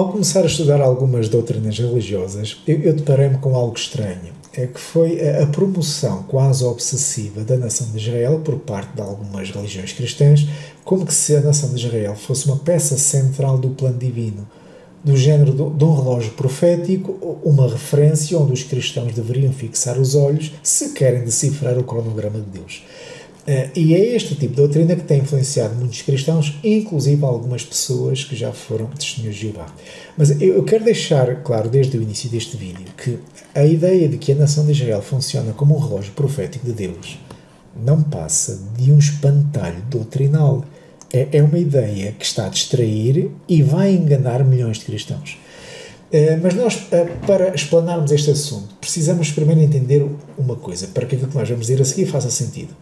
Ao começar a estudar algumas doutrinas religiosas, eu deparei-me com algo estranho, que foi a promoção quase obsessiva da nação de Israel por parte de algumas religiões cristãs, como que se a nação de Israel fosse uma peça central do plano divino, do género de um relógio profético, uma referência onde os cristãos deveriam fixar os olhos se querem decifrar o cronograma de Deus. E é este tipo de doutrina que tem influenciado muitos cristãos, inclusive algumas pessoas que já foram testemunhas de Jeová. Mas eu quero deixar claro desde o início deste vídeo que a ideia de que a nação de Israel funciona como um relógio profético de Deus não passa de um espantalho doutrinal. É uma ideia que está a distrair e vai enganar milhões de cristãos. Mas nós, para explanarmos este assunto, precisamos primeiro entender uma coisa, para que aquilo que nós vamos dizer a seguir faça sentido.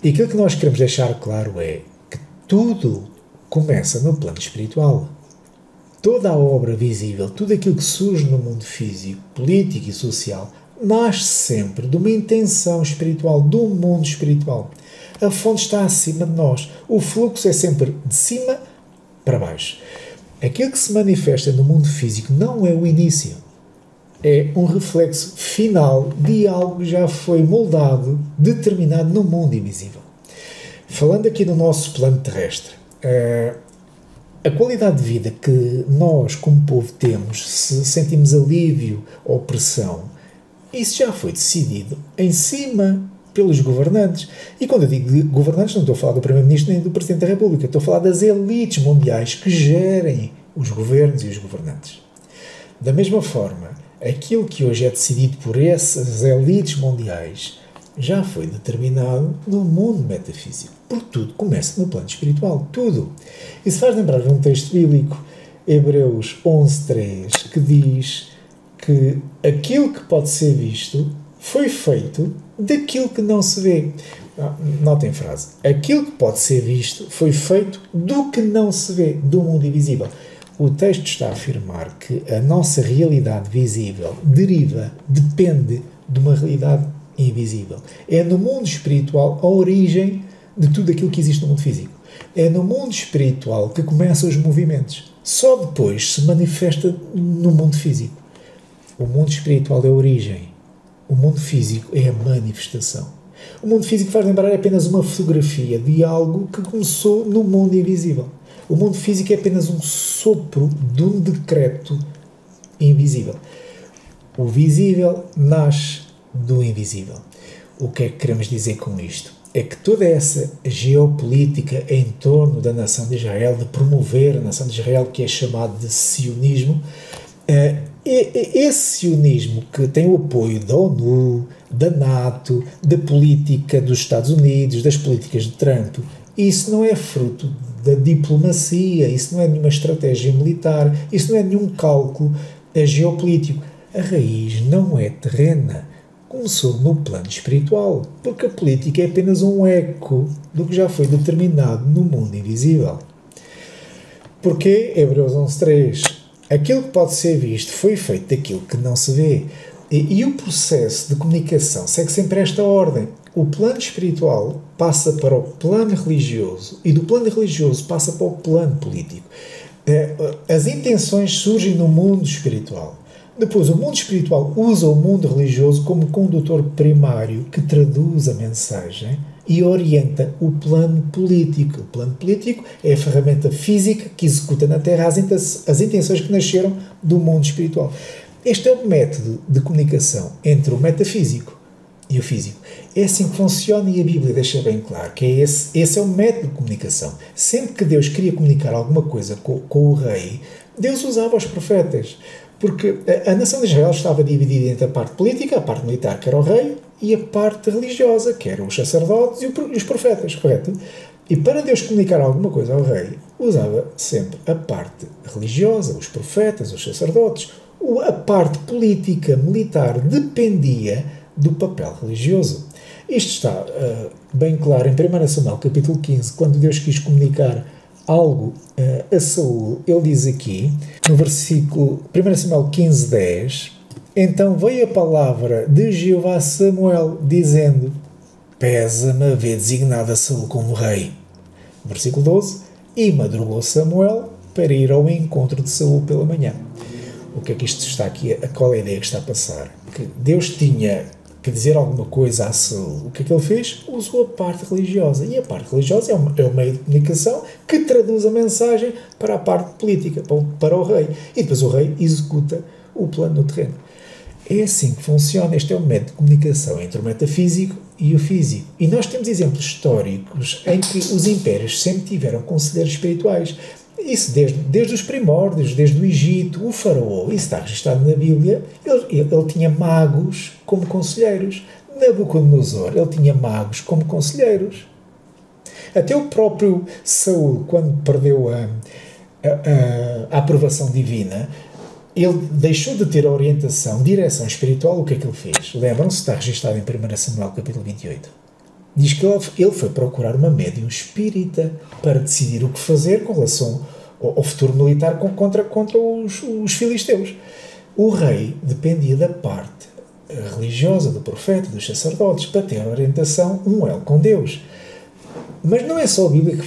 E aquilo que nós queremos deixar claro é que tudo começa no plano espiritual. Toda a obra visível, tudo aquilo que surge no mundo físico, político e social, nasce sempre de uma intenção espiritual, do mundo espiritual. A fonte está acima de nós. O fluxo é sempre de cima para baixo. Aquilo que se manifesta no mundo físico não é o início. É um reflexo final de algo que já foi moldado, determinado no mundo invisível. Falando aqui no nosso plano terrestre, a qualidade de vida que nós, como povo, temos, se sentimos alívio ou pressão, isso já foi decidido em cima pelos governantes. E quando eu digo governantes, não estou a falar do Primeiro-Ministro nem do Presidente da República, estou a falar das elites mundiais que gerem os governos e os governantes. Da mesma forma, aquilo que hoje é decidido por essas elites mundiais já foi determinado no mundo metafísico. Porque tudo começa no plano espiritual. Tudo. Isso faz lembrar de um texto bíblico, Hebreus 11:3, que diz que aquilo que pode ser visto foi feito daquilo que não se vê. Notem a frase. Aquilo que pode ser visto foi feito do que não se vê, do mundo invisível. O texto está a afirmar que a nossa realidade visível depende de uma realidade invisível. É no mundo espiritual a origem de tudo aquilo que existe no mundo físico. É no mundo espiritual que começam os movimentos. Só depois se manifesta no mundo físico. O mundo espiritual é a origem. O mundo físico é a manifestação. O mundo físico faz lembrar apenas uma fotografia de algo que começou no mundo invisível. O mundo físico é apenas um sopro de um decreto invisível. O visível nasce do invisível. O que é que queremos dizer com isto? É que toda essa geopolítica em torno da nação de Israel, de promover a nação de Israel, que é chamado de sionismo, esse sionismo que tem o apoio da ONU, da NATO, da política dos Estados Unidos, das políticas de Trump, isso não é fruto da diplomacia, isso não é nenhuma estratégia militar, isso não é nenhum cálculo geopolítico. A raiz não é terrena, começou no plano espiritual, porque a política é apenas um eco do que já foi determinado no mundo invisível. Porque, Hebreus 11:3, aquilo que pode ser visto foi feito daquilo que não se vê. E o processo de comunicação segue sempre esta ordem. O plano espiritual passa para o plano religioso e do plano religioso passa para o plano político. As intenções surgem no mundo espiritual. Depois, o mundo espiritual usa o mundo religioso como condutor primário que traduz a mensagem e orienta o plano político. O plano político é a ferramenta física que executa na Terra as intenções que nasceram do mundo espiritual. Este é o método de comunicação entre o metafísico e o físico. É assim que funciona e a Bíblia deixa bem claro que esse é o método de comunicação. Sempre que Deus queria comunicar alguma coisa com o rei, Deus usava os profetas. Porque a nação de Israel estava dividida entre a parte política, a parte militar, que era o rei, e a parte religiosa, que eram os sacerdotes e os profetas, correto? E para Deus comunicar alguma coisa ao rei, usava sempre a parte religiosa, os profetas, os sacerdotes. A parte política, militar, dependia do papel religioso. Isto está bem claro em 1 Samuel, capítulo 15, quando Deus quis comunicar algo a Saúl. Ele diz aqui, no versículo 1 Samuel 15:10, então veio a palavra de Jeová a Samuel, dizendo, pesa-me haver designado a Saúl como rei. Versículo 12, e madrugou Samuel para ir ao encontro de Saul pela manhã. O que é que isto está aqui? Qual é a ideia que está a passar? Que Deus tinha que dizer alguma coisa a Saul. O que é que ele fez? Usou a parte religiosa. E a parte religiosa é o meio de comunicação que traduz a mensagem para a parte política, para o rei. E depois o rei executa o plano no terreno. É assim que funciona. Este é o método de comunicação entre o metafísico e o físico. E nós temos exemplos históricos em que os impérios sempre tiveram conselheiros espirituais. Isso desde os primórdios, desde o Egito, o faraó, isso está registrado na Bíblia, ele tinha magos como conselheiros. Nabucodonosor, ele tinha magos como conselheiros. Até o próprio Saul, quando perdeu a aprovação divina, ele deixou de ter a orientação, direção espiritual. O que é que ele fez? Lembram-se, está registrado em 1 Samuel capítulo 28. Diz que ele foi procurar uma médium espírita para decidir o que fazer com relação ao futuro militar contra os filisteus. O rei dependia da parte religiosa do profeta, dos sacerdotes, para ter orientação, um elo com Deus. Mas não é só a Bíblia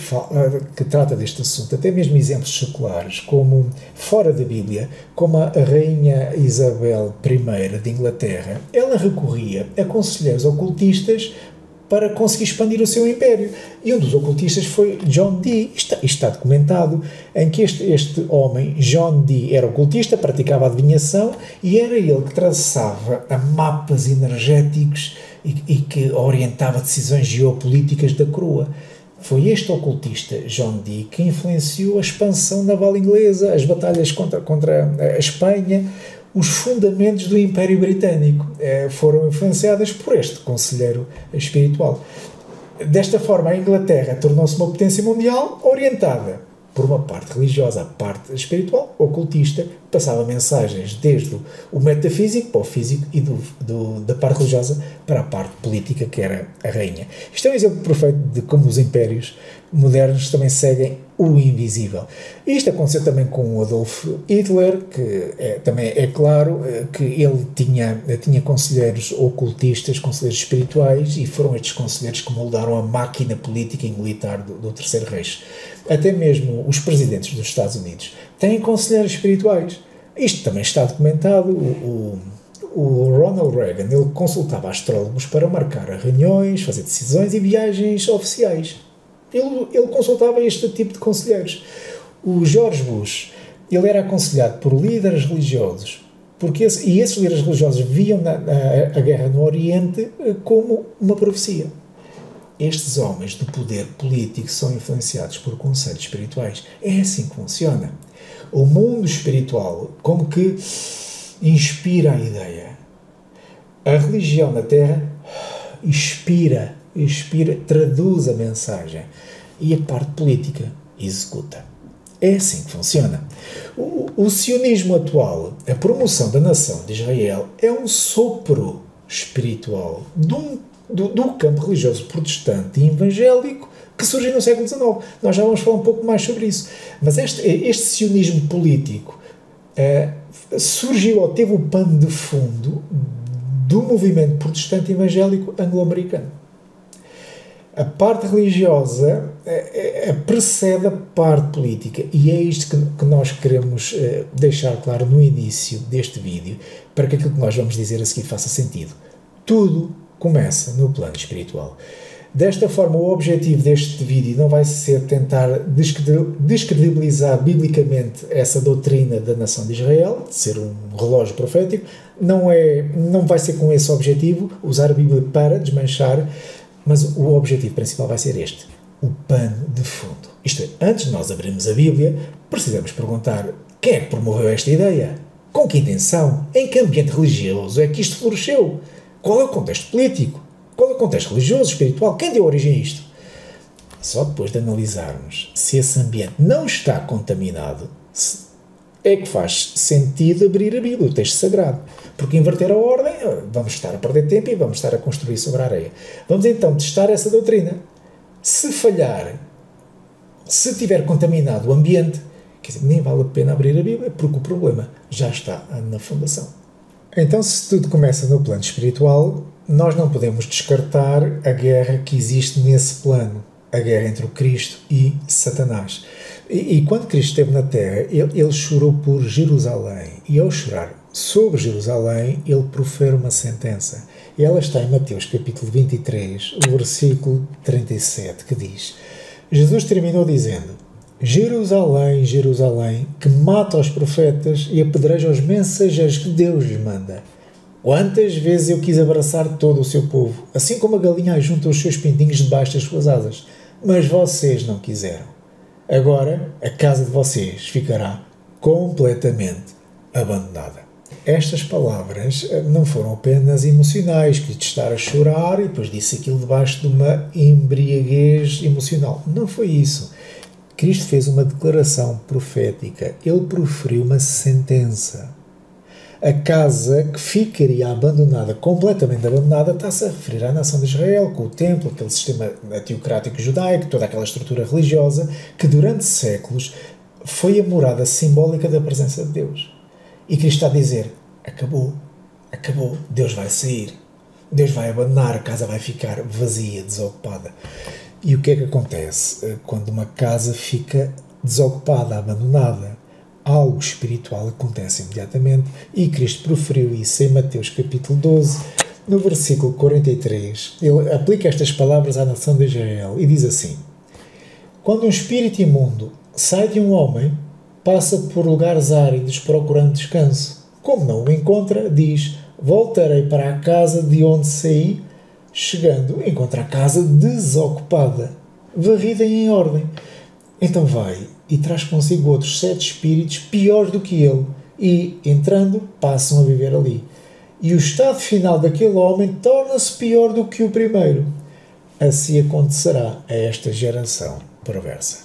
que trata deste assunto, até mesmo exemplos seculares, como fora da Bíblia, como a rainha Isabel I de Inglaterra, ela recorria a conselheiros ocultistas para conseguir expandir o seu império. E um dos ocultistas foi John Dee. Isto está documentado, em que este homem, John Dee, era ocultista, praticava adivinhação, e era ele que traçava mapas energéticos e que orientava decisões geopolíticas da coroa. Foi este ocultista, John Dee, que influenciou a expansão naval inglesa, as batalhas contra a Espanha. Os fundamentos do Império Britânico foram influenciadas por este conselheiro espiritual. Desta forma, a Inglaterra tornou-se uma potência mundial orientada por uma parte religiosa, a parte espiritual, ocultista, passava mensagens desde o metafísico para o físico e da parte religiosa para a parte política, que era a rainha. Isto é um exemplo perfeito de como os impérios modernos também seguem o invisível. Isto aconteceu também com o Adolf Hitler, que também é claro que ele tinha conselheiros ocultistas, conselheiros espirituais, e foram estes conselheiros que moldaram a máquina política e militar do Terceiro Reich. Até mesmo os presidentes dos Estados Unidos têm conselheiros espirituais. Isto também está documentado. O Ronald Reagan, ele consultava astrólogos para marcar reuniões, fazer decisões e viagens oficiais. Ele consultava este tipo de conselheiros. O George Bush, ele era aconselhado por líderes religiosos, e esses líderes religiosos viam a guerra no Oriente como uma profecia. Estes homens do poder político são influenciados por conselhos espirituais. É assim que funciona. O mundo espiritual como que inspira a ideia. A religião na Terra inspira, traduz a mensagem, e a parte política executa. É assim que funciona. O sionismo atual, a promoção da nação de Israel, é um sopro espiritual do campo religioso protestante e evangélico que surgiu no século XIX. Nós já vamos falar um pouco mais sobre isso. Mas este sionismo político surgiu ou teve o pano de fundo do movimento protestante evangélico anglo-americano. A parte religiosa precede a parte política, e é isto que nós queremos deixar claro no início deste vídeo, para que aquilo que nós vamos dizer a seguir faça sentido. Tudo começa no plano espiritual. Desta forma, o objetivo deste vídeo não vai ser tentar descredibilizar biblicamente essa doutrina da nação de Israel, de ser um relógio profético. Não vai ser com esse objetivo, usar a Bíblia para desmanchar, mas o objetivo principal vai ser este: o pano de fundo. Isto é, antes de nós abrirmos a Bíblia, precisamos perguntar: quem é que promoveu esta ideia? Com que intenção? Em que ambiente religioso é que isto floresceu? Qual é o contexto político? Qual é o contexto religioso, espiritual? Quem deu origem a isto? Só depois de analisarmos se esse ambiente não está contaminado é que faz sentido abrir a Bíblia, o texto sagrado. Porque inverter a ordem, vamos estar a perder tempo e vamos estar a construir sobre a areia. Vamos então testar essa doutrina. Se falhar, se tiver contaminado o ambiente, quer dizer, nem vale a pena abrir a Bíblia, porque o problema já está na fundação. Então, se tudo começa no plano espiritual, nós não podemos descartar a guerra que existe nesse plano. a guerra entre o Cristo e Satanás. E quando Cristo esteve na terra, ele chorou por Jerusalém. E ao chorar sobre Jerusalém, ele profere uma sentença. E ela está em Mateus capítulo 23, o versículo 37, que diz: Jesus terminou dizendo: Jerusalém, Jerusalém, que mata os profetas e apedreja os mensageiros que Deus lhes manda. Quantas vezes eu quis abraçar todo o seu povo, assim como a galinha ajunta os seus pintinhos debaixo das suas asas, mas vocês não quiseram. Agora a casa de vocês ficará completamente abandonada. Estas palavras não foram apenas emocionais, que de estar a chorar e depois disse aquilo debaixo de uma embriaguez emocional. Não foi isso. Cristo fez uma declaração profética. Ele proferiu uma sentença. A casa que ficaria abandonada, completamente abandonada, está-se a referir à nação de Israel, com o templo, aquele sistema teocrático judaico, toda aquela estrutura religiosa, que durante séculos foi a morada simbólica da presença de Deus. E Cristo está a dizer: acabou, acabou, Deus vai sair, Deus vai abandonar, a casa vai ficar vazia, desocupada. E o que é que acontece quando uma casa fica desocupada, abandonada? Algo espiritual acontece imediatamente, e Cristo proferiu isso em Mateus capítulo 12, no versículo 43. Ele aplica estas palavras à nação de Israel e diz assim: quando um espírito imundo sai de um homem, passa por lugares áridos procurando descanso. Como não o encontra, diz: voltarei para a casa de onde saí. Chegando, encontra a casa desocupada, varrida e em ordem. Então vai e traz consigo outros 7 espíritos piores do que ele, e, entrando, passam a viver ali. E o estado final daquele homem torna-se pior do que o primeiro. Assim acontecerá a esta geração perversa.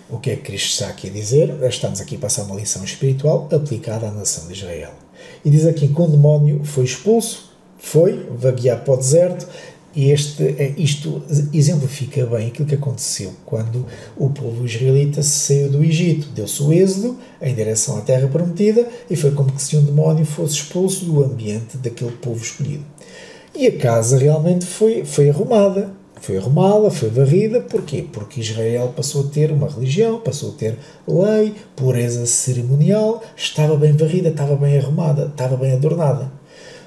O que é que Cristo está aqui a dizer? Estamos aqui a passar uma lição espiritual aplicada à nação de Israel. E diz aqui que um demónio foi expulso, foi vaguear para o deserto, e isto exemplifica bem aquilo que aconteceu quando o povo israelita saiu do Egito. Deu-se o êxodo em direção à terra prometida, e foi como se um demónio fosse expulso do ambiente daquele povo escolhido. E a casa realmente foi arrumada, foi varrida. Porquê? Porque Israel passou a ter uma religião, passou a ter lei, pureza cerimonial, estava bem varrida, estava bem arrumada, estava bem adornada.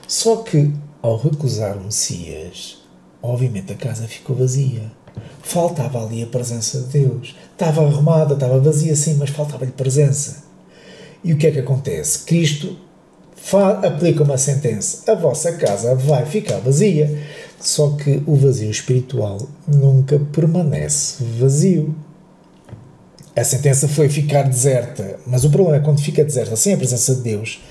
Só que, ao recusar o Messias, obviamente a casa ficou vazia. Faltava ali a presença de Deus. Estava arrumada, estava vazia sim, mas faltava-lhe presença. E o que é que acontece? Cristo aplica uma sentença: a vossa casa vai ficar vazia. Só que o vazio espiritual nunca permanece vazio. A sentença foi ficar deserta, mas o problema é quando fica deserta sem a presença de Deus,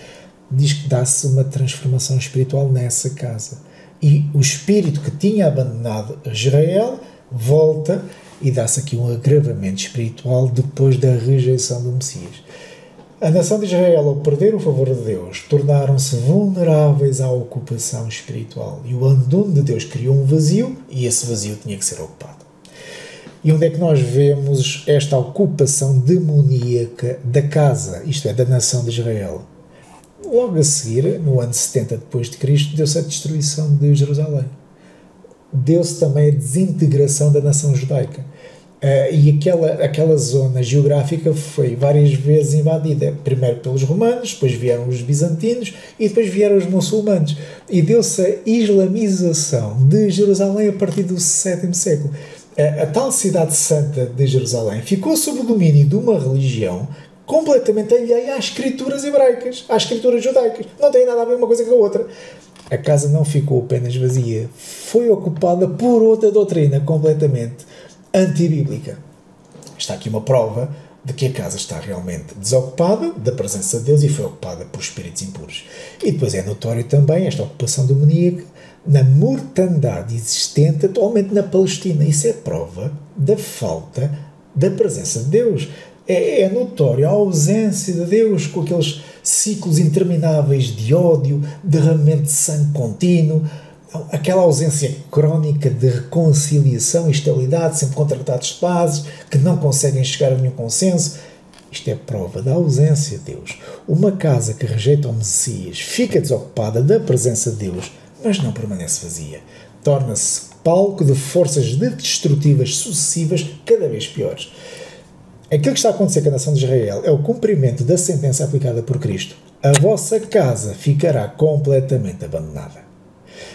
diz que dá-se uma transformação espiritual nessa casa. E o espírito que tinha abandonado Israel volta, e dá-se aqui um agravamento espiritual depois da rejeição do Messias. A nação de Israel, ao perder o favor de Deus, tornaram-se vulneráveis à ocupação espiritual. E o abandono de Deus criou um vazio, e esse vazio tinha que ser ocupado. E onde é que nós vemos esta ocupação demoníaca da casa, isto é, da nação de Israel? Logo a seguir, no ano 70 depois de Cristo, deu-se a destruição de Jerusalém. Deu-se também a desintegração da nação judaica. E aquela zona geográfica foi várias vezes invadida, primeiro pelos romanos, depois vieram os bizantinos e depois vieram os muçulmanos. E deu-se a islamização de Jerusalém a partir do VII século. A tal cidade santa de Jerusalém ficou sob o domínio de uma religião completamente alheia às escrituras hebraicas, às escrituras judaicas. Não tem nada a ver uma coisa com a outra. A casa não ficou apenas vazia, foi ocupada por outra doutrina completamente antibíblica. Está aqui uma prova de que a casa está realmente desocupada da presença de Deus e foi ocupada por espíritos impuros. E depois é notório também esta ocupação demoníaca na mortandade existente atualmente na Palestina. Isso é prova da falta da presença de Deus. É notório a ausência de Deus, com aqueles ciclos intermináveis de ódio, derramamento de sangue contínuo, aquela ausência crónica de reconciliação e estabilidade, sempre com tratados de paz, que não conseguem chegar a nenhum consenso. Isto é prova da ausência de Deus. Uma casa que rejeita o Messias fica desocupada da presença de Deus, mas não permanece vazia. Torna-se palco de forças destrutivas sucessivas cada vez piores. Aquilo que está a acontecer com a nação de Israel é o cumprimento da sentença aplicada por Cristo. A vossa casa ficará completamente abandonada.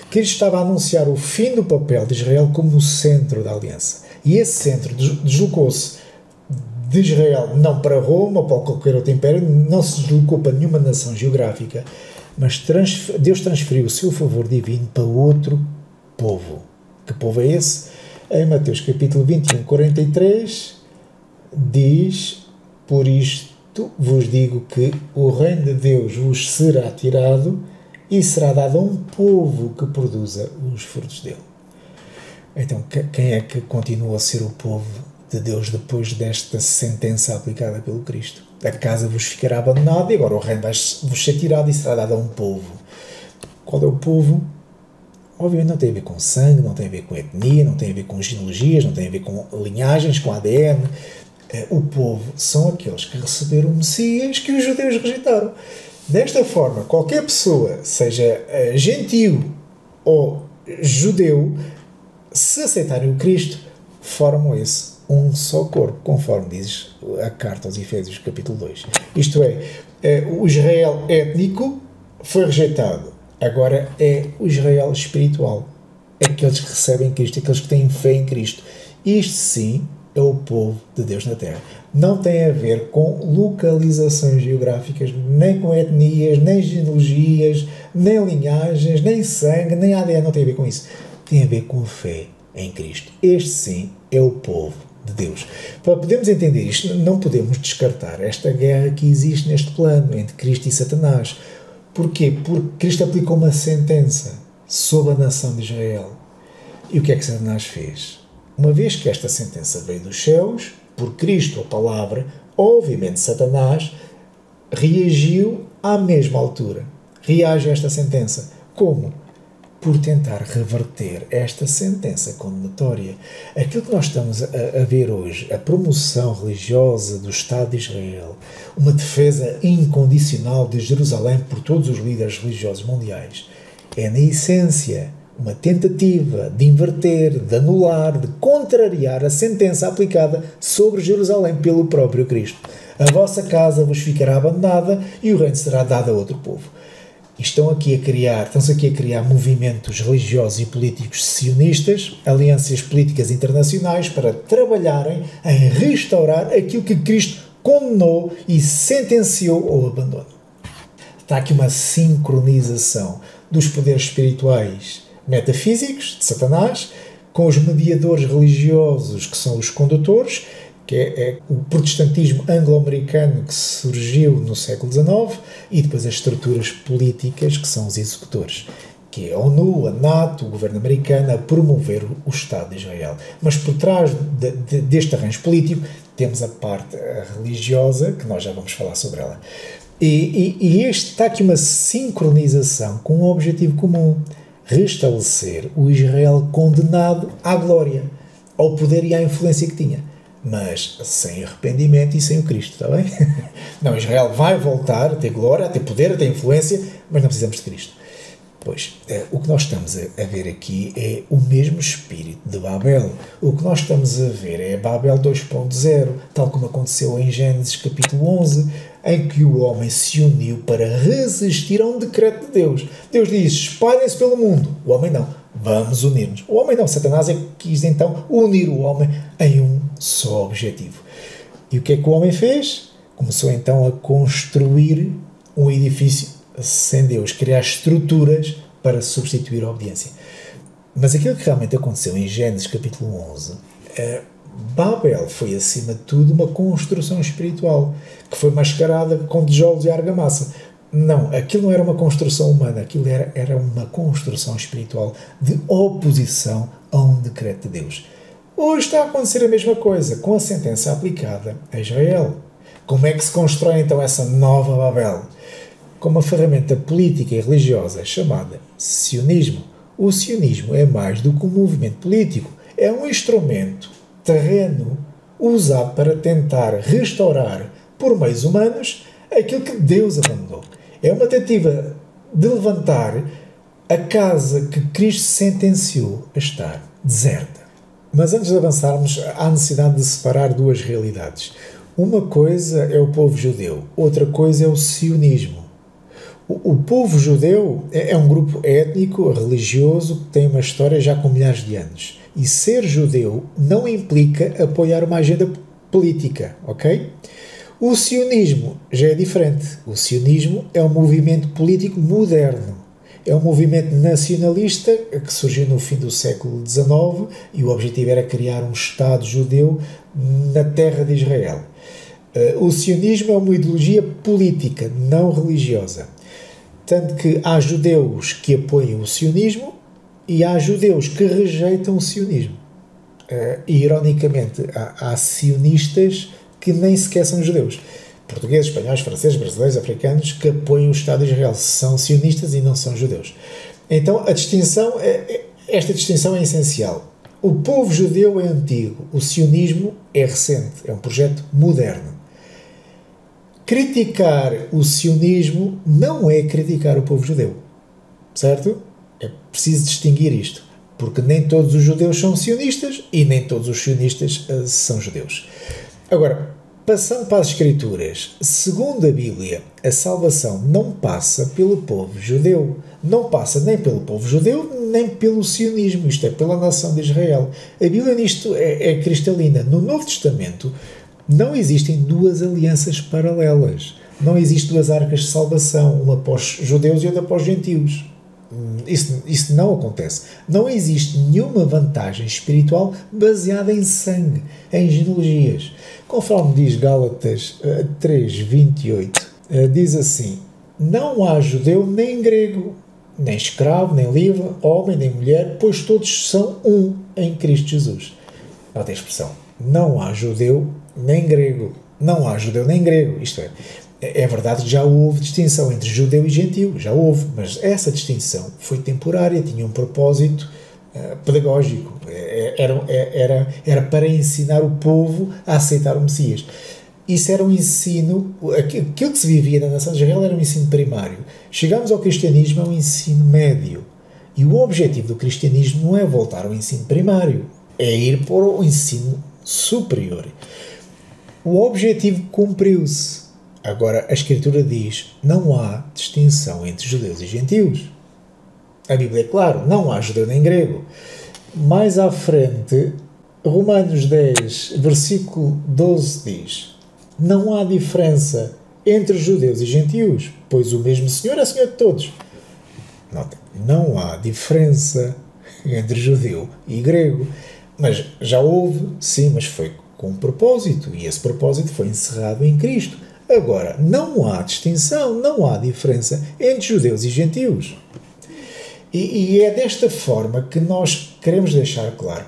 Cristo estava a anunciar o fim do papel de Israel como o centro da aliança. E esse centro deslocou-se de Israel não para Roma ou para qualquer outro império, não se deslocou para nenhuma nação geográfica, mas Deus transferiu o seu favor divino para outro povo. Que povo é esse? Em Mateus capítulo 21, 43, diz: por isto vos digo que o reino de Deus vos será tirado e será dado a um povo que produza os frutos dele. Então, quem é que continua a ser o povo de Deus depois desta sentença aplicada pelo Cristo? A casa vos ficará abandonada e agora o reino vai-vos ser tirado e será dado a um povo. Qual é o povo? Obviamente não tem a ver com sangue, não tem a ver com etnia, não tem a ver com genealogias, não tem a ver com linhagens, com ADN. O povo são aqueles que receberam o Messias que os judeus rejeitaram. Desta forma, qualquer pessoa, seja gentio ou judeu, se aceitarem o Cristo, formam esse um só corpo, conforme diz a carta aos Efésios, capítulo 2. Isto é, o Israel étnico foi rejeitado. Agora é o Israel espiritual. Aqueles que recebem Cristo, aqueles que têm fé em Cristo. Isto sim é o povo de Deus na Terra. Não tem a ver com localizações geográficas, nem com etnias, nem genealogias, nem linhagens, nem sangue, nem ADN, não tem a ver com isso. Tem a ver com fé em Cristo. Este sim é o povo de Deus. Para podermos entender isto, não podemos descartar esta guerra que existe neste plano entre Cristo e Satanás. Porquê? Porque Cristo aplicou uma sentença sobre a nação de Israel. E o que é que Satanás fez? Uma vez que esta sentença veio dos céus, por Cristo, a palavra, obviamente Satanás reagiu à mesma altura. Reage a esta sentença. Como? Por tentar reverter esta sentença condenatória. Aquilo que nós estamos a ver hoje, a promoção religiosa do Estado de Israel, uma defesa incondicional de Jerusalém por todos os líderes religiosos mundiais, é, na essência, uma tentativa de inverter, de anular, de contrariar a sentença aplicada sobre Jerusalém pelo próprio Cristo. A vossa casa vos ficará abandonada e o reino será dado a outro povo. Estão-se aqui a criar movimentos religiosos e políticos sionistas, alianças políticas internacionais para trabalharem em restaurar aquilo que Cristo condenou e sentenciou ao abandono. Está aqui uma sincronização dos poderes espirituais metafísicos de Satanás com os mediadores religiosos que são os condutores, que é o protestantismo anglo-americano que surgiu no século XIX, e depois as estruturas políticas que são os executores, que é a ONU, a NATO, o governo americano, a promover o Estado de Israel. Mas por trás deste arranjo político temos a parte religiosa, que nós já vamos falar sobre ela. E está aqui uma sincronização com um objetivo comum: restabelecer o Israel condenado à glória, ao poder e à influência que tinha. Mas sem arrependimento e sem o Cristo, está bem? Não, Israel vai voltar a ter glória, a ter poder, a ter influência, mas não precisamos de Cristo. Pois, o que nós estamos a ver aqui é o mesmo espírito de Babel. O que nós estamos a ver é Babel 2.0, tal como aconteceu em Gênesis capítulo 11, em que o homem se uniu para resistir a um decreto de Deus. Deus diz: espalhem-se pelo mundo. O homem não. Vamos unir-nos. O homem não. Satanás é que quis então unir o homem em um só objetivo. E o que é que o homem fez? Começou então a construir um edifício sem Deus, criar estruturas para substituir a obediência. Mas aquilo que realmente aconteceu em Gênesis capítulo 11, Babel foi acima de tudo uma construção espiritual que foi mascarada com tijolos e argamassa. Não, aquilo não era uma construção humana, aquilo era uma construção espiritual de oposição a um decreto de Deus. Hoje está a acontecer a mesma coisa, com a sentença aplicada a Israel. Como é que se constrói então essa nova Babel? Com uma ferramenta política e religiosa chamada sionismo. O sionismo é mais do que um movimento político, é um instrumento terreno usado para tentar restaurar por meios humanos aquilo que Deus abandonou. É uma tentativa de levantar a casa que Cristo sentenciou a estar deserta. Mas antes de avançarmos, há necessidade de separar duas realidades. Uma coisa é o povo judeu, outra coisa é o sionismo. O povo judeu é um grupo étnico, religioso, que tem uma história já com milhares de anos. E ser judeu não implica apoiar uma agenda política, ok? O sionismo já é diferente. O sionismo é um movimento político moderno. É um movimento nacionalista que surgiu no fim do século XIX e o objetivo era criar um Estado judeu na terra de Israel. O sionismo é uma ideologia política, não religiosa. Tanto que há judeus que apoiam o sionismo e há judeus que rejeitam o sionismo. E, ironicamente, há sionistas que nem sequer são judeus. Portugueses, espanhóis, franceses, brasileiros, africanos que apoiam o Estado de Israel são sionistas e não são judeus. Então, esta distinção é essencial. O povo judeu é antigo, o sionismo é recente, é um projeto moderno. Criticar o sionismo não é criticar o povo judeu, certo? É preciso distinguir isto, porque nem todos os judeus são sionistas e nem todos os sionistas são judeus. Agora, passando para as Escrituras, segundo a Bíblia, a salvação não passa pelo povo judeu. Não passa nem pelo povo judeu, nem pelo sionismo, isto é, pela nação de Israel. A Bíblia nisto é cristalina. No Novo Testamento não existem duas alianças paralelas. Não existem duas arcas de salvação, uma para os judeus e outra para os gentios. Isso não acontece. Não existe nenhuma vantagem espiritual baseada em sangue, em genealogias. Conforme diz Gálatas 3:28, diz assim: não há judeu nem grego, nem escravo, nem livre, homem, nem mulher, pois todos são um em Cristo Jesus. Nota a expressão: não há judeu nem grego. Não há judeu nem grego. Isto é verdade que já houve distinção entre judeu e gentio, já houve, mas essa distinção foi temporária, tinha um propósito pedagógico, era para ensinar o povo a aceitar o Messias. Isso era um ensino, aquilo que se vivia na nação de Israel era um ensino primário. Chegamos ao cristianismo, é um ensino médio. E o objetivo do cristianismo não é voltar ao ensino primário, é ir para o ensino superior. O objetivo cumpriu-se. Agora, a Escritura diz, não há distinção entre judeus e gentios. A Bíblia é claro, não há judeu nem grego. Mais à frente, Romanos 10, versículo 12 diz, não há diferença entre judeus e gentios, pois o mesmo Senhor é Senhor de todos. Nota, não há diferença entre judeu e grego. Mas já houve, sim, mas foi com um propósito, e esse propósito foi encerrado em Cristo. Agora, não há distinção, não há diferença entre judeus e gentios. E é desta forma que nós queremos deixar claro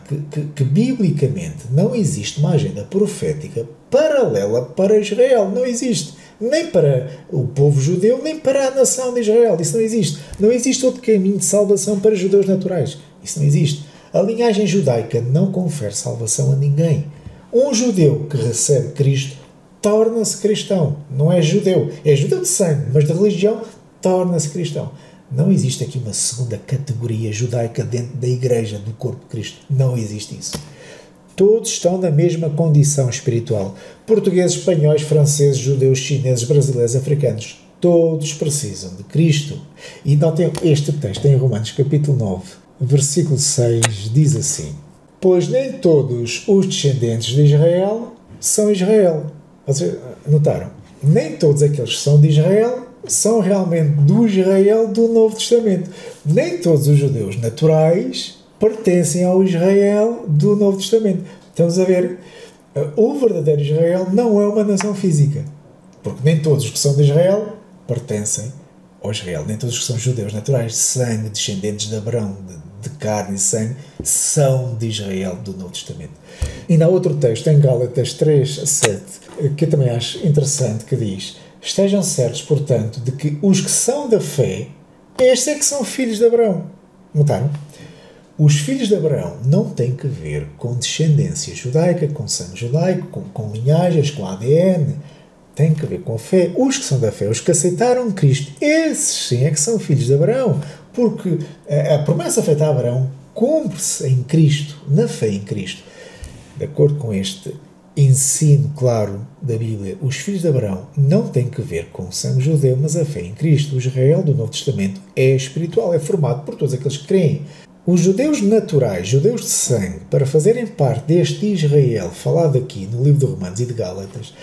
que biblicamente não existe uma agenda profética paralela para Israel. Não existe. Nem para o povo judeu, nem para a nação de Israel. Isso não existe. Não existe outro caminho de salvação para judeus naturais. Isso não existe. A linhagem judaica não confere salvação a ninguém. Um judeu que recebe Cristo torna-se cristão. Não é judeu. É judeu de sangue, mas de religião torna-se cristão. Não existe aqui uma segunda categoria judaica dentro da igreja, do corpo de Cristo. Não existe isso. Todos estão na mesma condição espiritual. Portugueses, espanhóis, franceses, judeus, chineses, brasileiros, africanos. Todos precisam de Cristo. E notem este texto em Romanos capítulo 9, versículo 6, diz assim: pois nem todos os descendentes de Israel são Israel. Vocês notaram? Nem todos aqueles que são de Israel são realmente do Israel do Novo Testamento. Nem todos os judeus naturais pertencem ao Israel do Novo Testamento. Estamos a ver, o verdadeiro Israel não é uma nação física, porque nem todos os que são de Israel pertencem ao Israel. Nem todos os que são judeus naturais, de sangue, descendentes de Abraão, de carne e sangue, são de Israel do Novo Testamento. E há outro texto, em Gálatas 3:7, que eu também acho interessante, que diz: estejam certos, portanto, de que os que são da fé, estes é que são filhos de Abraão. Notaram? Os filhos de Abraão não têm que ver com descendência judaica, com sangue judaico, com linhagens, com ADN. Tem que ver com a fé. Os que são da fé, os que aceitaram Cristo, esses sim é que são filhos de Abraão. porque a promessa feita a Abraão cumpre-se em Cristo, na fé em Cristo. De acordo com este ensino claro da Bíblia, os filhos de Abraão não têm que ver com o sangue judeu, mas a fé em Cristo. O Israel do Novo Testamento é espiritual, é formado por todos aqueles que creem. Os judeus naturais, judeus de sangue, para fazerem parte deste Israel falado aqui no livro de Romanos e de Gálatas,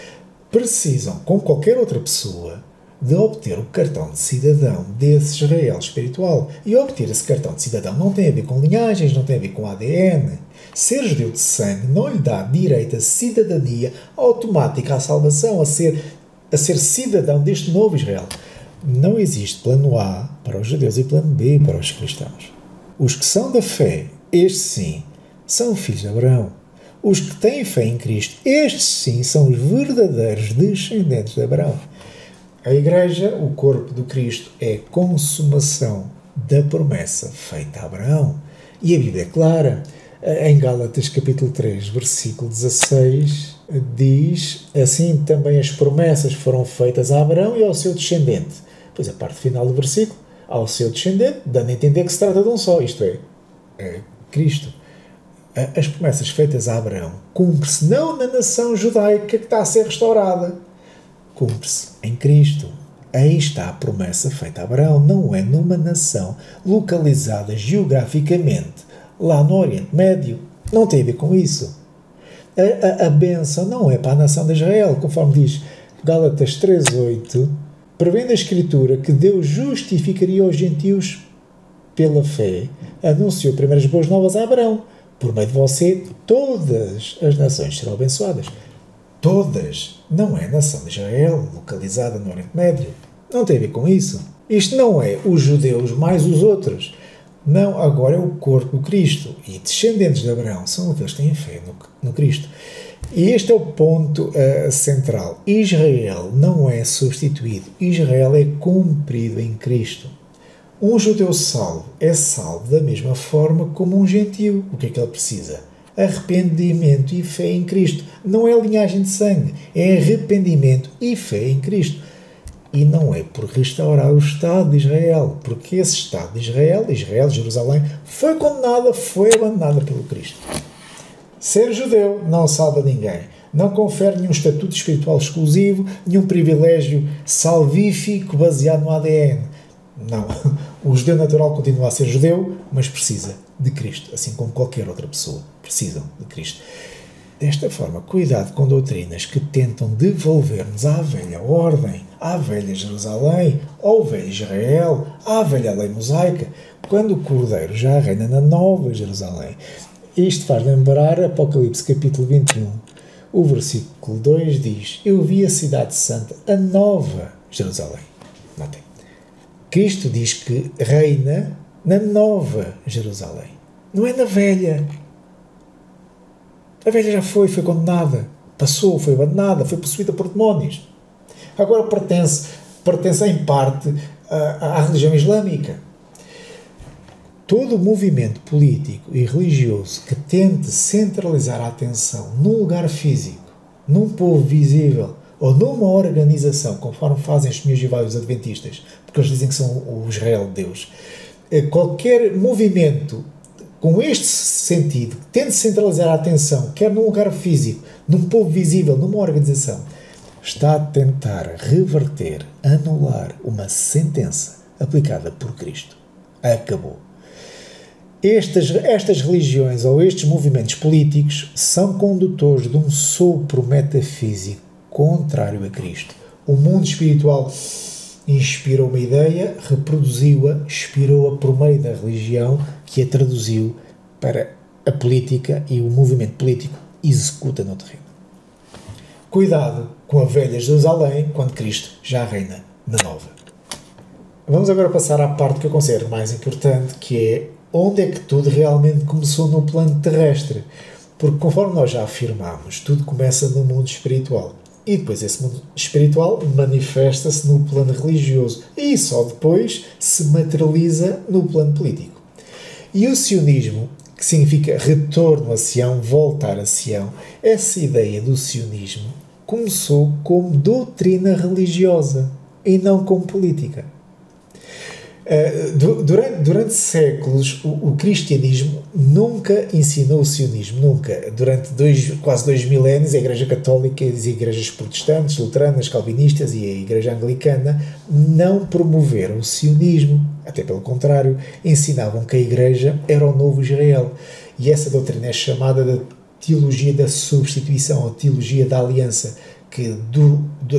precisam, como qualquer outra pessoa, de obter o cartão de cidadão desse Israel espiritual. E obter esse cartão de cidadão não tem a ver com linhagens, não tem a ver com ADN. Ser judeu de sangue não lhe dá direito a cidadania automática à salvação, a ser cidadão deste novo Israel. Não existe plano A para os judeus e plano B para os cristãos. Os que são da fé, estes sim, são filhos de Abraão. Os que têm fé em Cristo, estes sim, são os verdadeiros descendentes de Abraão. A Igreja, o corpo do Cristo, é a consumação da promessa feita a Abraão. E a Bíblia é clara. Em Gálatas capítulo 3, versículo 16, diz: assim também as promessas foram feitas a Abraão e ao seu descendente. Pois a parte final do versículo, ao seu descendente, dando a entender que se trata de um só, isto é Cristo. As promessas feitas a Abraão cumpre-se não na nação judaica que está a ser restaurada, cumpre-se em Cristo. Aí está a promessa feita a Abraão, não é numa nação localizada geograficamente lá no Oriente Médio. Não tem a ver com isso. A bênção não é para a nação de Israel, conforme diz Gálatas 3:8, prevendo a Escritura que Deus justificaria os gentios pela fé, anunciou primeiras boas novas a Abraão: por meio de você todas as nações serão abençoadas. Todas. Não é a nação de Israel, localizada no Oriente Médio. Não tem a ver com isso. Isto não é os judeus mais os outros. Não, agora é o corpo do Cristo. E descendentes de Abraão são aqueles que têm fé no Cristo. E este é o ponto central. Israel não é substituído. Israel é cumprido em Cristo. Um judeu salvo é salvo da mesma forma como um gentio. O que é que ele precisa? Arrependimento e fé em Cristo. Não é linhagem de sangue, é arrependimento e fé em Cristo. E não é por restaurar o Estado de Israel, porque esse Estado de Israel, Jerusalém, foi condenada, foi abandonada pelo Cristo. Ser judeu não salva ninguém. Não confere nenhum estatuto espiritual exclusivo, nenhum privilégio salvífico baseado no ADN. Não. O judeu natural continua a ser judeu, mas precisa de Cristo, assim como qualquer outra pessoa. Precisam de Cristo. Desta forma, cuidado com doutrinas que tentam devolver-nos à velha ordem, à velha Jerusalém, ao velho Israel, à velha lei mosaica, quando o Cordeiro já reina na nova Jerusalém. Isto faz lembrar Apocalipse capítulo 21. O versículo 2 diz: eu vi a cidade santa, a nova Jerusalém. Notem. Cristo diz que reina na nova Jerusalém. Não é na velha. A velha já foi condenada, passou, foi abandonada, foi possuída por demónios. Agora pertence em parte à religião islâmica. Todo movimento político e religioso que tente centralizar a atenção num lugar físico, num povo visível ou numa organização, conforme fazem os senhores Jeová adventistas, porque eles dizem que são o Israel de Deus, qualquer movimento com este sentido, que tente centralizar a atenção, quer num lugar físico, num povo visível, numa organização, está a tentar reverter, anular uma sentença aplicada por Cristo. Acabou. Estas religiões ou estes movimentos políticos são condutores de um sopro metafísico contrário a Cristo. O mundo espiritual inspirou uma ideia, reproduziu-a, expirou-a por meio da religião, que a traduziu para a política, e o movimento político executa no terreno. Cuidado com a velha Jerusalém quando Cristo já reina na nova. Vamos agora passar à parte que eu considero mais importante, que é onde é que tudo realmente começou no plano terrestre. Porque, conforme nós já afirmámos, tudo começa no mundo espiritual. E depois esse mundo espiritual manifesta-se no plano religioso. E só depois se materializa no plano político. E o sionismo, que significa retorno a Sião, voltar a Sião, essa ideia do sionismo começou como doutrina religiosa e não como política. Durante séculos, o cristianismo nunca ensinou o sionismo, nunca. Durante quase 2 milénios, a Igreja Católica, as igrejas protestantes, luteranas, calvinistas e a Igreja Anglicana não promoveram o sionismo, até pelo contrário, ensinavam que a Igreja era o novo Israel. E essa doutrina é chamada de teologia da substituição, ou teologia da aliança, que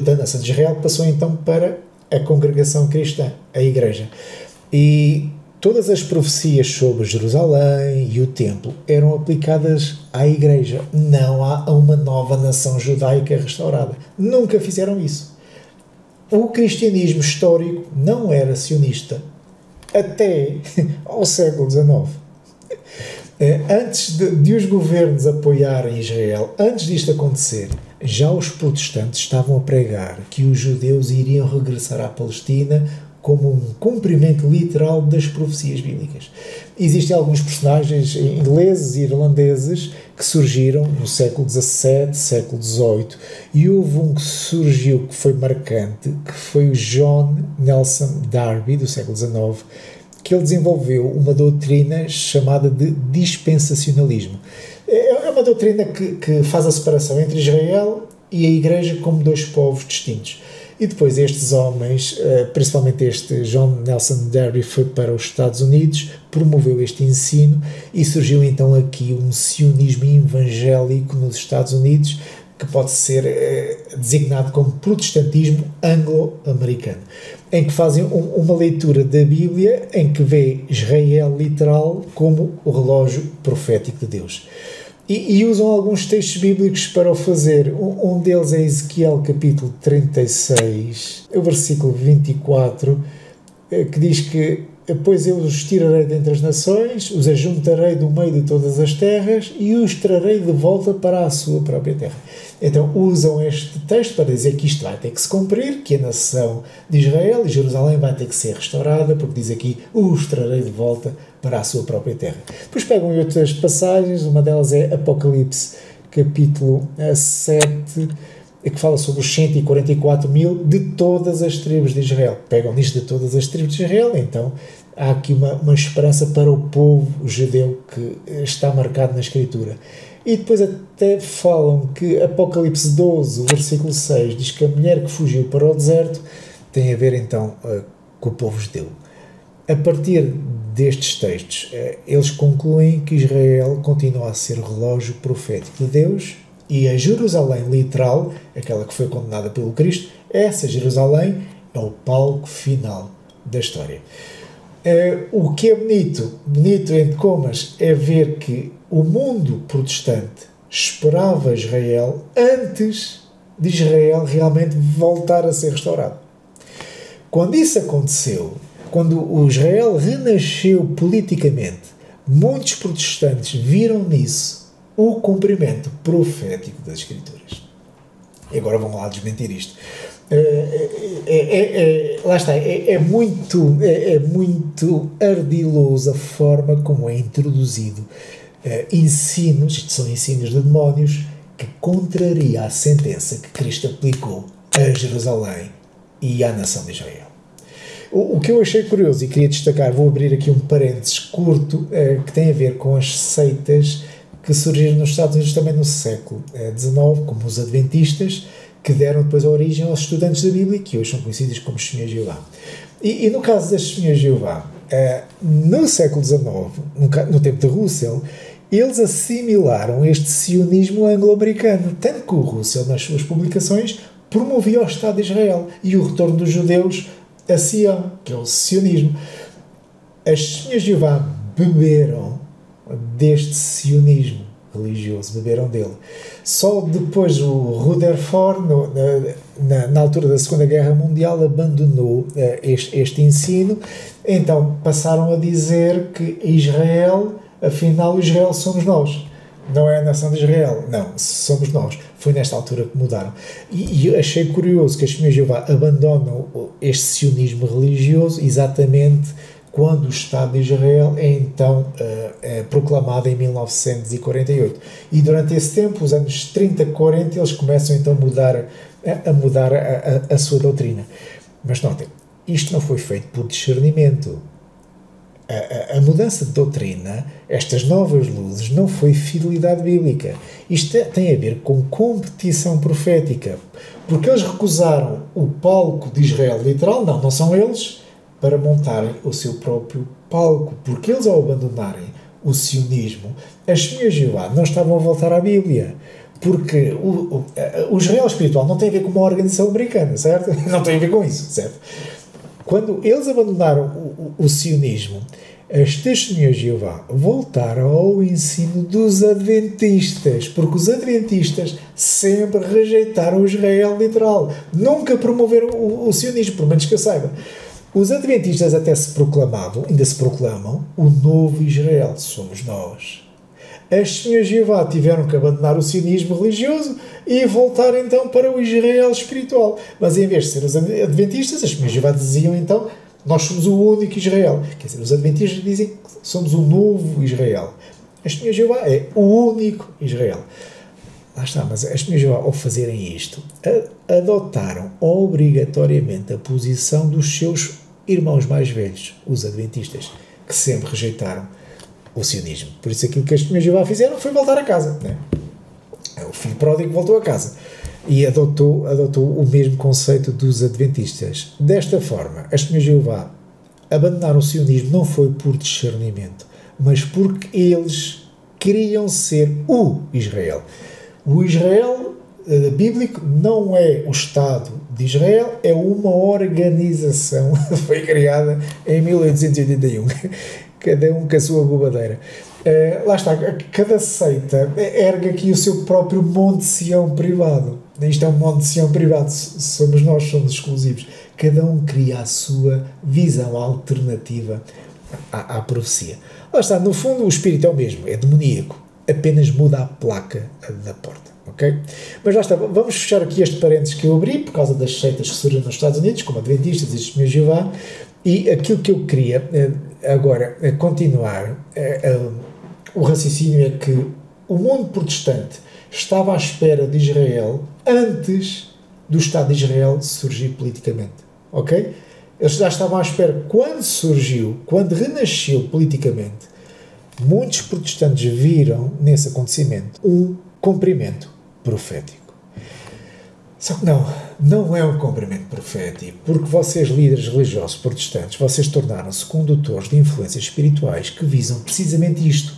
da nação de Israel passou então para a congregação cristã, a Igreja. E todas as profecias sobre Jerusalém e o templo eram aplicadas à Igreja, não a uma nova nação judaica restaurada. Nunca fizeram isso. O cristianismo histórico não era sionista até ao século XIX. Antes de os governos apoiarem Israel, antes disto acontecer, já os protestantes estavam a pregar que os judeus iriam regressar à Palestina como um cumprimento literal das profecias bíblicas. Existem alguns personagens ingleses e irlandeses que surgiram no século XVII, século XVIII, e houve um que surgiu que foi marcante, que foi o John Nelson Darby, do século XIX, que ele desenvolveu uma doutrina chamada de dispensacionalismo. É uma doutrina que faz a separação entre Israel e a Igreja como dois povos distintos. E depois estes homens, principalmente este John Nelson Darby, foi para os Estados Unidos, promoveu este ensino e surgiu então aqui um sionismo evangélico nos Estados Unidos, que pode ser designado como protestantismo anglo-americano, em que fazem uma leitura da Bíblia em que vê Israel literal como o relógio profético de Deus. E usam alguns textos bíblicos para o fazer. Um deles é Ezequiel capítulo 36, o versículo 24, que diz que pois eu os tirarei dentre as nações, os ajuntarei do meio de todas as terras e os trarei de volta para a sua própria terra. Então usam este texto para dizer que isto vai ter que se cumprir, que a nação de Israel e Jerusalém vai ter que ser restaurada, porque diz aqui, os trarei de volta para a sua própria terra. Depois pegam outras passagens, uma delas é Apocalipse, capítulo 7, que fala sobre os 144 mil de todas as tribos de Israel. Pegam nisto de todas as tribos de Israel, então há aqui uma esperança para o povo judeu que está marcado na Escritura. E depois até falam que Apocalipse 12, o versículo 6, diz que a mulher que fugiu para o deserto tem a ver então com o povo judeu. A partir destes textos, eles concluem que Israel continua a ser o relógio profético de Deus e a Jerusalém literal, aquela que foi condenada pelo Cristo, essa Jerusalém é o palco final da história. O que é bonito entre comas, é ver que o mundo protestante esperava Israel antes de Israel realmente voltar a ser restaurado. Quando isso aconteceu, quando o Israel renasceu politicamente, muitos protestantes viram nisso o cumprimento profético das Escrituras. E agora vão lá desmentir isto. Lá está, é muito ardiloso a forma como é introduzido ensinos, isto são ensinos de demónios, que contraria a sentença que Cristo aplicou a Jerusalém e à nação de Israel. O que eu achei curioso e queria destacar, vou abrir aqui um parênteses curto, que tem a ver com as seitas que surgiram nos Estados Unidos também no século XIX, como os adventistas, que deram depois a origem aos estudantes da Bíblia, que hoje são conhecidos como Testemunhas de Jeová. E no caso das Testemunhas de Jeová, no século XIX, no tempo de Russell, eles assimilaram este sionismo anglo-americano, tanto que o Russell, nas suas publicações, promovia o Estado de Israel e o retorno dos judeus a Sião, que é o sionismo. As Testemunhas de Jeová beberam deste sionismo religioso, beberam dele. Só depois o Rutherford, na altura da Segunda Guerra Mundial, abandonou este ensino, então passaram a dizer que Israel, afinal Israel somos nós, não é a nação de Israel, não, somos nós. Foi nesta altura que mudaram. E eu achei curioso que as Testemunhas de Jeová abandonam este sionismo religioso exatamente quando o Estado de Israel é então proclamado em 1948. E durante esse tempo, os anos 30, 40, eles começam então a mudar a sua doutrina. Mas notem, isto não foi feito por discernimento. A mudança de doutrina, estas novas luzes, não foi fidelidade bíblica. Isto tem a ver com competição profética. Porque eles recusaram o palco de Israel literal, não são eles, para montarem o seu próprio palco. Porque eles, ao abandonarem o sionismo, as testemunhas de Jeová não estavam a voltar à Bíblia. Porque o Israel espiritual não tem a ver com uma organização americana, certo? Não tem a ver com isso, certo? Quando eles abandonaram o sionismo, as testemunhas de Jeová voltaram ao ensino dos adventistas, porque os adventistas sempre rejeitaram o Israel literal. Nunca promoveram o sionismo, pelo menos que eu saiba. Os adventistas até se proclamavam, ainda se proclamam, o novo Israel, somos nós. As testemunhas de Jeová tiveram que abandonar o sionismo religioso e voltar então para o Israel espiritual. Mas em vez de ser os adventistas, as testemunhas de Jeová diziam então, nós somos o único Israel. Quer dizer, os adventistas dizem que somos o novo Israel. As testemunhas de Jeová é o único Israel. Lá está, mas as testemunhas de Jeová, ao fazerem isto, adotaram obrigatoriamente a posição dos seus irmãos mais velhos, os adventistas, que sempre rejeitaram o sionismo. Por isso aquilo que as testemunhas de Jeová fizeram foi voltar a casa, né? O filho pródigo voltou a casa e adotou o mesmo conceito dos adventistas. Desta forma, as testemunhas de Jeová abandonaram o sionismo não foi por discernimento, mas porque eles queriam ser o Israel. O Israel bíblico não é o Estado de Israel, é uma organização, foi criada em 1881. Cada um com a sua bobadeira. Lá está, cada seita ergue aqui o seu próprio Monte Sião privado. Isto é um Monte Sião privado, somos nós, somos exclusivos. Cada um cria a sua visão alternativa à profecia. Lá está, no fundo o espírito é o mesmo, é demoníaco, apenas muda a placa da porta. Okay? Mas lá está, vamos fechar aqui este parênteses que eu abri por causa das seitas que surgem nos Estados Unidos, como adventistas e testemunhas de Jeová, e aquilo que eu queria agora continuar, o raciocínio é que o mundo protestante estava à espera de Israel antes do Estado de Israel surgir politicamente, ok? Eles já estavam à espera, quando renasceu politicamente, muitos protestantes viram nesse acontecimento um cumprimento profético. Só que não é um cumprimento profético, porque vocês, líderes religiosos protestantes, vocês tornaram-se condutores de influências espirituais que visam precisamente isto,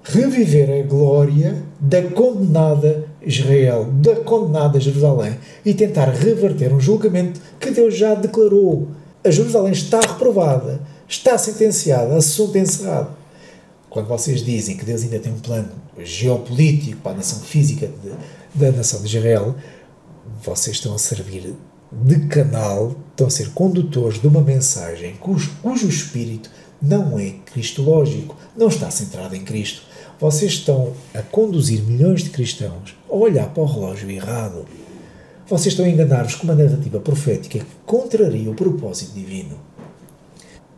reviver a glória da condenada Israel, da condenada Jerusalém, e tentar reverter um julgamento que Deus já declarou. A Jerusalém está reprovada, está sentenciada, assunto encerrado. Quando vocês dizem que Deus ainda tem um plano geopolítico para a nação física da nação de Israel, vocês estão a servir de canal, estão a ser condutores de uma mensagem cujo espírito não é cristológico, não está centrado em Cristo. Vocês estão a conduzir milhões de cristãos a olhar para o relógio errado. Vocês estão a enganar-vos com uma narrativa profética que contraria o propósito divino.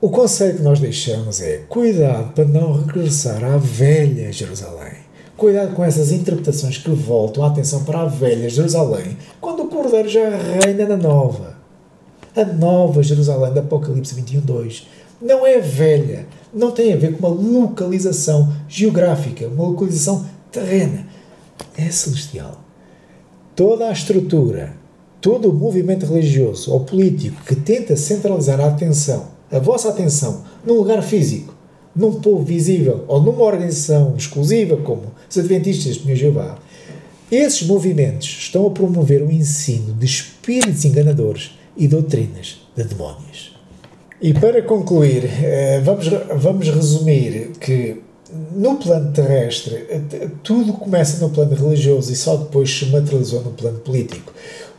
O conselho que nós deixamos é: cuidado para não regressar à velha Jerusalém. Cuidado com essas interpretações que voltam a atenção para a velha Jerusalém, quando o Cordeiro já reina na nova. A nova Jerusalém do Apocalipse 21:2 não é velha, não tem a ver com uma localização geográfica, uma localização terrena. É celestial. Toda a estrutura, todo o movimento religioso ou político que tenta centralizar a vossa atenção num lugar físico, num povo visível ou numa organização exclusiva como os adventistas de Jeová, esses movimentos estão a promover o ensino de espíritos enganadores e doutrinas de demónios. E para concluir, vamos resumir que no plano terrestre tudo começa no plano religioso e só depois se materializou no plano político.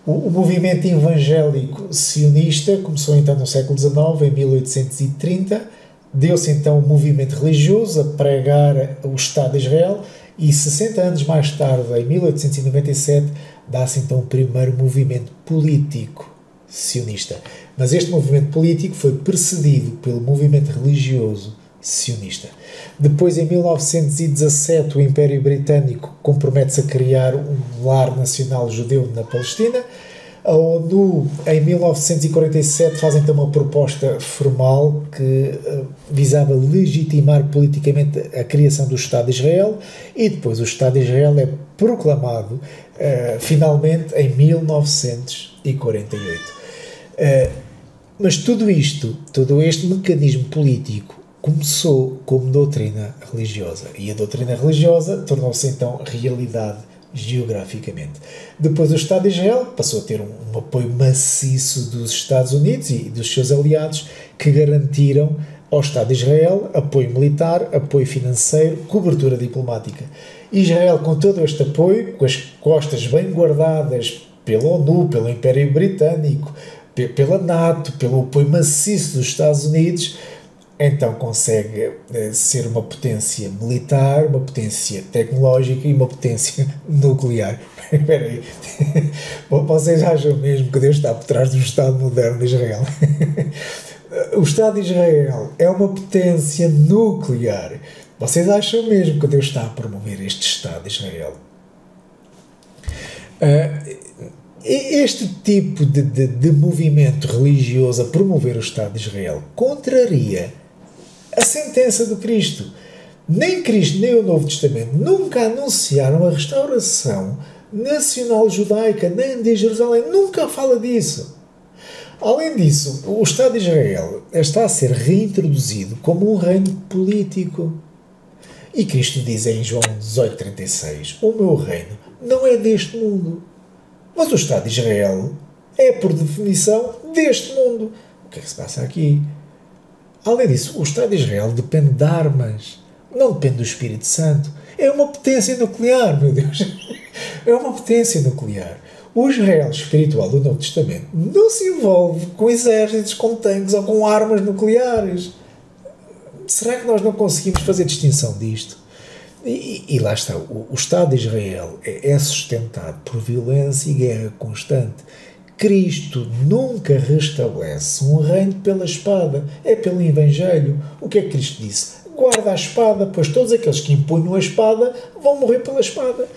O movimento evangélico sionista começou então no século XIX, em 1830, deu-se então um movimento religioso a pregar o Estado de Israel e 60 anos mais tarde, em 1897, dá-se então o primeiro movimento político sionista. Mas este movimento político foi precedido pelo movimento religioso sionista. Depois, em 1917, o Império Britânico compromete-se a criar um lar nacional judeu na Palestina. A ONU, em 1947, faz então uma proposta formal que visava legitimar politicamente a criação do Estado de Israel, e depois o Estado de Israel é proclamado finalmente em 1948. Mas tudo isto, todo este mecanismo político começou como doutrina religiosa, e a doutrina religiosa tornou-se então realidade geograficamente. Depois o Estado de Israel passou a ter um apoio maciço dos Estados Unidos e dos seus aliados, que garantiram ao Estado de Israel apoio militar, apoio financeiro, cobertura diplomática. Israel, com todo este apoio, com as costas bem guardadas pela ONU, pelo Império Britânico, pela NATO, pelo apoio maciço dos Estados Unidos, então consegue ser uma potência militar, uma potência tecnológica e uma potência nuclear. Espera aí. Vocês acham mesmo que Deus está por trás do Estado moderno de Israel? O Estado de Israel é uma potência nuclear. Vocês acham mesmo que Deus está a promover este Estado de Israel? Este tipo de movimento religioso a promover o Estado de Israel contraria a sentença do Cristo. Nem Cristo, nem o Novo Testamento nunca anunciaram a restauração nacional judaica, nem de Jerusalém. Nunca fala disso. Além disso, o Estado de Israel está a ser reintroduzido como um reino político. E Cristo diz em João 18,36: o meu reino não é deste mundo. Mas o Estado de Israel é, por definição, deste mundo. O que é que se passa aqui? Além disso, o Estado de Israel depende de armas, não depende do Espírito Santo. É uma potência nuclear, meu Deus. É uma potência nuclear. O Israel espiritual do Novo Testamento não se envolve com exércitos, com tanques ou com armas nucleares. Será que nós não conseguimos fazer distinção disto? E lá está, o Estado de Israel é sustentado por violência e guerra constante. Cristo nunca restabelece um reino pela espada, é pelo Evangelho. O que é que Cristo disse? Guarda a espada, pois todos aqueles que impunham a espada vão morrer pela espada.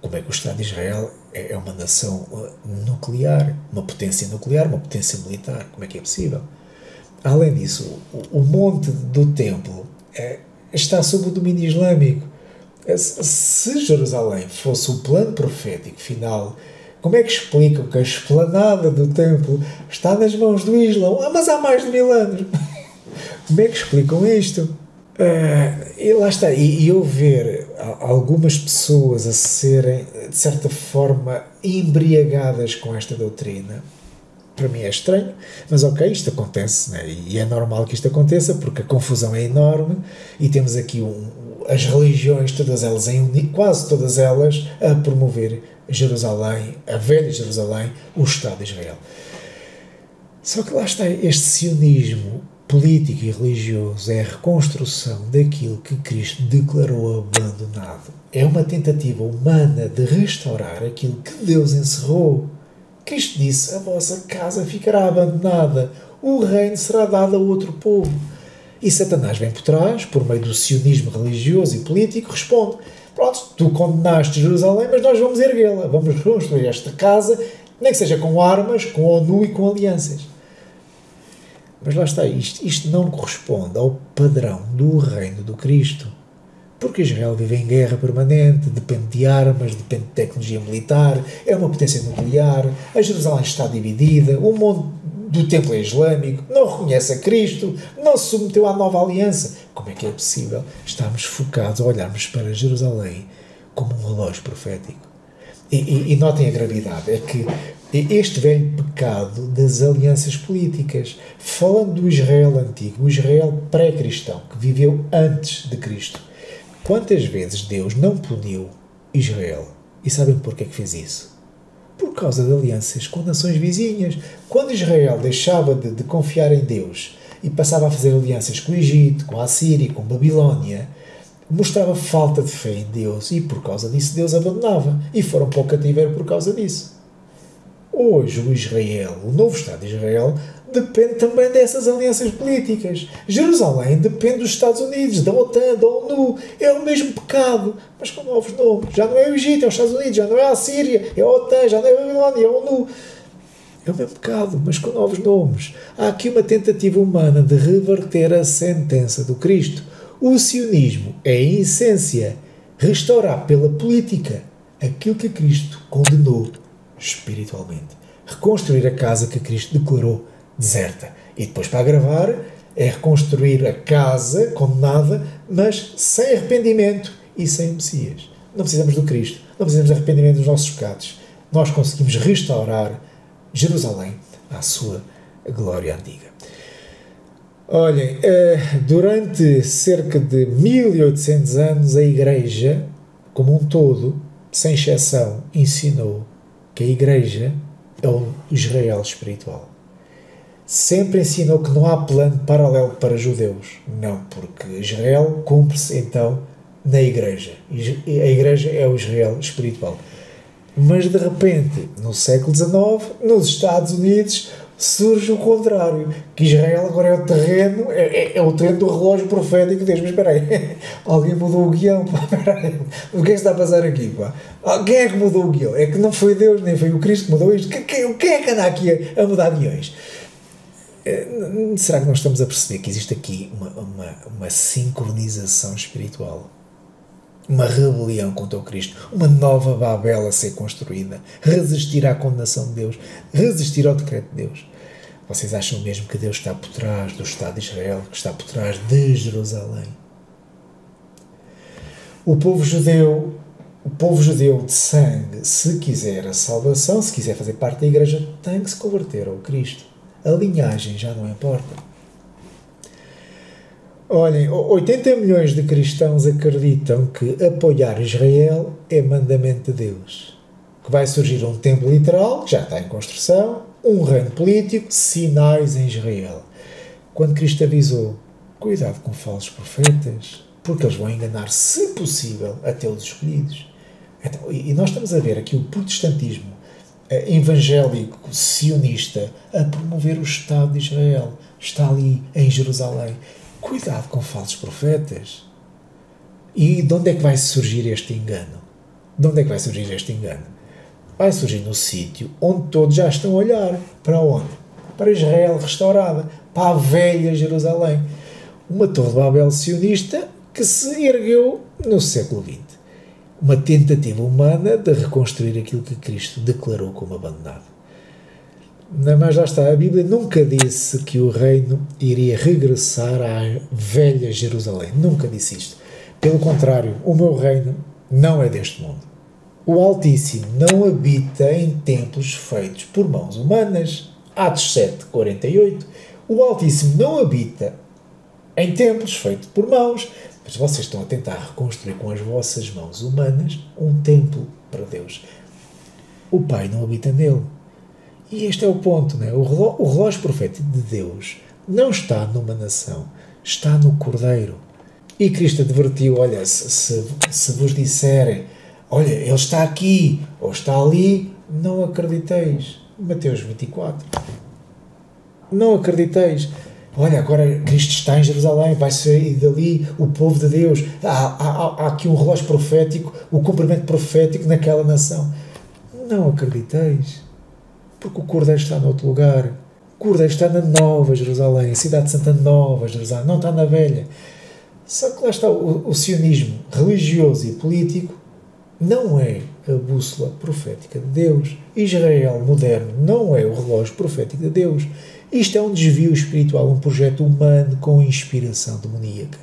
Como é que o Estado de Israel é uma nação nuclear, uma potência nuclear, uma potência militar? Como é que é possível? Além disso, o monte do templo está sob o domínio islâmico. Se Jerusalém fosse o plano profético final, como é que explicam que a esplanada do templo está nas mãos do Islão? Mas há mais de 1000 anos. Como é que explicam isto? E lá está. E eu ver algumas pessoas a serem, de certa forma, embriagadas com esta doutrina, para mim é estranho, mas ok, isto acontece, né? E é normal que isto aconteça, porque a confusão é enorme e temos aqui as religiões, todas elas, quase todas elas, a promover Jerusalém, a velha Jerusalém, o Estado de Israel. Só que lá está, este sionismo político e religioso é a reconstrução daquilo que Cristo declarou abandonado. É uma tentativa humana de restaurar aquilo que Deus encerrou. Cristo disse: a vossa casa ficará abandonada, o reino será dado a outro povo. E Satanás vem por trás, por meio do sionismo religioso e político, responde: pronto, tu condenaste Jerusalém, mas nós vamos erguê-la, vamos reconstruir esta casa, nem que seja com armas, com ONU e com alianças. Mas lá está, isto não corresponde ao padrão do reino do Cristo. Porque Israel vive em guerra permanente, depende de armas, depende de tecnologia militar, é uma potência nuclear, a Jerusalém está dividida, o mundo do templo é islâmico, não reconhece a Cristo, não se submeteu à nova aliança. Como é que é possível estarmos focados a olharmos para Jerusalém como um relógio profético? E notem a gravidade, é que este velho pecado das alianças políticas, falando do Israel antigo, o Israel pré-cristão, que viveu antes de Cristo, quantas vezes Deus não puniu Israel? E sabem porquê que fez isso? Por causa de alianças com nações vizinhas. Quando Israel deixava de confiar em Deus e passava a fazer alianças com o Egito, com a Assíria, com a Babilónia, mostrava falta de fé em Deus e por causa disso Deus abandonava. E foram para o cativeiro por causa disso. Hoje o Israel, o novo Estado de Israel, depende também dessas alianças políticas. Jerusalém depende dos Estados Unidos, da OTAN, da ONU. É o mesmo pecado, mas com novos nomes. Já não é o Egito, é os Estados Unidos. Já não é a Síria, é a OTAN. Já não é a Babilónia, é a ONU. É o mesmo pecado, mas com novos nomes. Há aqui uma tentativa humana de reverter a sentença do Cristo. O sionismo é, em essência, restaurar pela política aquilo que Cristo condenou espiritualmente. Reconstruir a casa que Cristo declarou deserta. E depois, para agravar, é reconstruir a casa condenada, mas sem arrependimento e sem Messias. Não precisamos do Cristo, não precisamos de arrependimento dos nossos pecados. Nós conseguimos restaurar Jerusalém à sua glória antiga. Olhem, durante cerca de 1800 anos, a Igreja, como um todo, sem exceção, ensinou que a Igreja é o Israel espiritual. Sempre ensinou que não há plano paralelo para judeus. Não, porque Israel cumpre-se então na Igreja. A Igreja é o Israel espiritual. Mas de repente, no século XIX, nos Estados Unidos, surge o contrário, que Israel agora é o terreno, é o terreno do relógio profético de Deus. Mas espera aí, alguém mudou o guião, pá, espera aí. O que é que está a passar aqui, pá? Quem é que mudou o guião? É que não foi Deus, nem foi o Cristo que mudou isto. Quem é que anda aqui a mudar guiões? Será que nós estamos a perceber que existe aqui uma sincronização espiritual? Uma rebelião contra o Cristo, uma nova Babel a ser construída, resistir à condenação de Deus, resistir ao decreto de Deus. Vocês acham mesmo que Deus está por trás do Estado de Israel, que está por trás de Jerusalém? O povo judeu de sangue, se quiser a salvação, se quiser fazer parte da Igreja, tem que se converter ao Cristo. A linhagem já não importa. Olhem, 80 milhões de cristãos acreditam que apoiar Israel é mandamento de Deus. Que vai surgir um templo literal, que já está em construção, um reino político, sinais em Israel. Quando Cristo avisou, cuidado com falsos profetas, porque eles vão enganar, se possível, até os escolhidos. Então, e nós estamos a ver aqui o protestantismo evangélico, sionista, a promover o Estado de Israel. Está ali, em Jerusalém. Cuidado com falsos profetas. E de onde é que vai surgir este engano? De onde é que vai surgir este engano? Vai surgir no sítio onde todos já estão a olhar. Para onde? Para Israel restaurada. Para a velha Jerusalém. Uma torre de Babel sionista que se ergueu no século XX. Uma tentativa humana de reconstruir aquilo que Cristo declarou como abandonado. Mas lá está, a Bíblia nunca disse que o reino iria regressar à velha Jerusalém. Nunca disse isto. Pelo contrário, o meu reino não é deste mundo. O Altíssimo não habita em templos feitos por mãos humanas. Atos 7, 48. O Altíssimo não habita em templos feitos por mãos, mas vocês estão a tentar reconstruir com as vossas mãos humanas um templo para Deus. O Pai não habita nele. E este é o ponto, não é? O relógio profético de Deus não está numa nação, está no Cordeiro. E Cristo advertiu, olha, se vos disserem, olha, ele está aqui, ou está ali, não acrediteis. Mateus 24. Não acrediteis. Olha, agora Cristo está em Jerusalém, vai sair dali o povo de Deus. Há aqui um relógio profético, o cumprimento profético naquela nação. Não acrediteis. Porque o Cordeiro está noutro lugar. O Cordeiro está na Nova Jerusalém, a cidade de Santa Nova Jerusalém, não está na Velha. Só que lá está, o sionismo religioso e político não é a bússola profética de Deus. Israel moderno não é o relógio profético de Deus. Isto é um desvio espiritual, um projeto humano com inspiração demoníaca.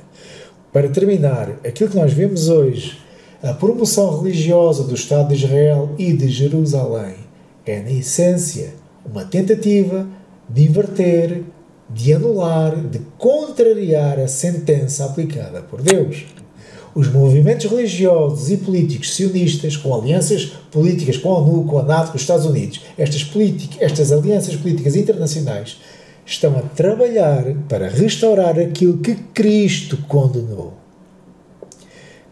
Para terminar, aquilo que nós vemos hoje, a promoção religiosa do Estado de Israel e de Jerusalém, é, na essência, uma tentativa de inverter, de anular, de contrariar a sentença aplicada por Deus. Os movimentos religiosos e políticos sionistas, com alianças políticas com a ONU, com a NATO, com os Estados Unidos, estas alianças políticas internacionais, estão a trabalhar para restaurar aquilo que Cristo condenou.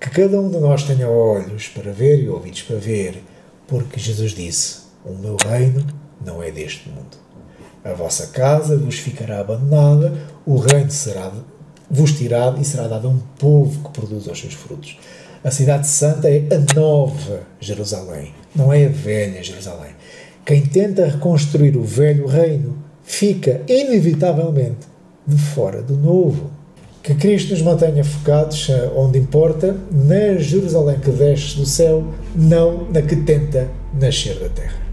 Que cada um de nós tenha olhos para ver e ouvidos para ver, porque Jesus disse: o meu reino não é deste mundo. A vossa casa vos ficará abandonada, o reino vos tirado e será dado a um povo que produz os seus frutos. A cidade santa é a nova Jerusalém, não é a velha Jerusalém. Quem tenta reconstruir o velho reino fica, inevitavelmente, de fora do novo. Que Cristo nos mantenha focados onde importa, na Jerusalém que desce do céu, não na que tenta nascer da terra.